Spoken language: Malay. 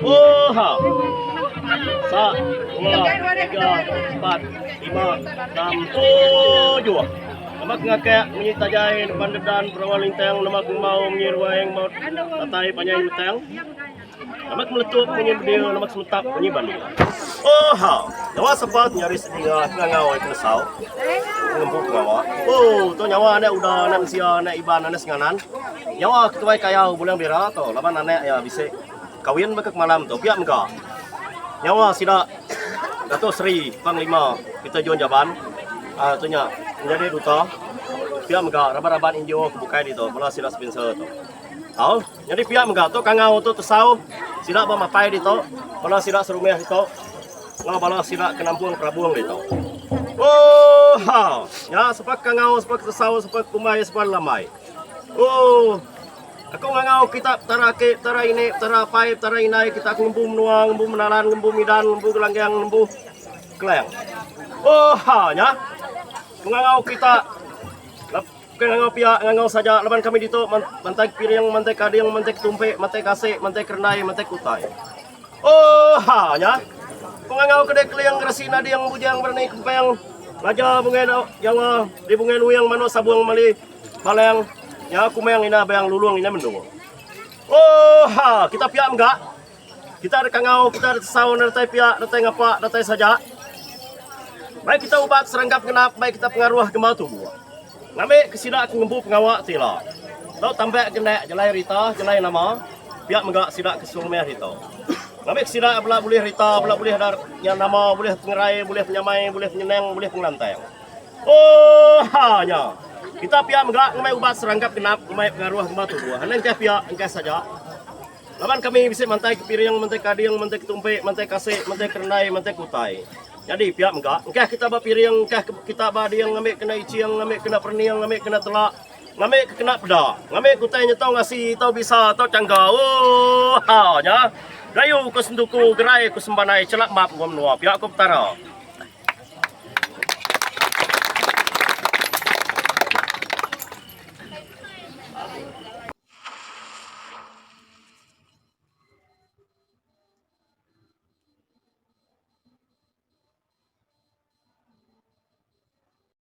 Oh, ha. 1, 2, 3, 4, 5, 6, 7. Namak ngakak menyitajai depan dedan perawal lintang namak mau menyirwaing mau tatai panjang lintang. Namak meletup menyibdil namak sementap menyibandi. Oh, ha. Nyawa sempat nyaris dia ngangau kelesau. Ngempuk ngawa. Oh, tu nyawa anak udah anak sia anak iban anak senganan. Nyawa ketuai kayau bulan bira tu laban anak ya bisa kawin bekek malam tu pihak enggak. Nyawa sida Dato Sri Panglima kita Juan Jaban. Tu nya menjadi duta. Pihak enggak rabar-rabar injo kebukai di tu bola sida sponsor tu. Tahu? Jadi pihak enggak tu kangau tu tersau sida mapai di tu bola sida serumah di tu. Ngau bola sida kenampung Prabuang di tu. Oh, ha. Ya, sepak kangau, sepak tersau, sepak kumai, sepak lamai. Oh, aku ngangau kita tarake, tara ini, tara pai, tara inai, kita ngembu menuang, ngembu menalan, ngembu midan, ngembu gelanggang, ngembu keleng. Oh, ha, ya. Ngangau kita, ngangau pihak, ngangau saja, laban kami dito, mantai piring, mantai kading, mantai tumpe, mantai kasih, mantai kernai, mantai kutai. Oh, ha, ya. Pengangau kedai kelihang grasina yang bujang berani kempeng raja bungen yang di bungen uyang mano sabuang mali baleng ya kumeng ina bayang luluang ina mendung. Oh, ha, kita pihak enggak? Kita ada kangau, kita ada tesau, natai pihak, natai ngapa, natai saja. Baik kita ubat serenggap genap, baik kita pengaruh gemau tubuh. Ngambil kesidak ngembu pengawak tila. Tahu tambah kena jelai rita, jelai nama, pihak enggak sidak kesumeh rita. Ngambil sida belah boleh rita, belah boleh dar yang nama, boleh pengerai, boleh penyamai, boleh penyeneng, boleh penglantang. Oh, hanya kita pihak enggak ngambil ubat serangkap genap, ngambil pengaruh gemah tubuh. Hanya pihak engkau saja. Laban kami bisa mantai kepiring, mantai kading, mantai ketumpe, mantai kasih, mantai kernai, mantai kutai. Jadi pihak enggak, engkau kita ba piring, engkau kita ba yang ngambil kena iciang, ngambil kena perniang, ngambil kena telak. Ngambil kena peda, ngambil kutai nyetau ngasih, tau bisa, tau cangga. Oh, hanya Rayu ko senduku gerai ko sembanai celak map ngom nuap ya ko petara.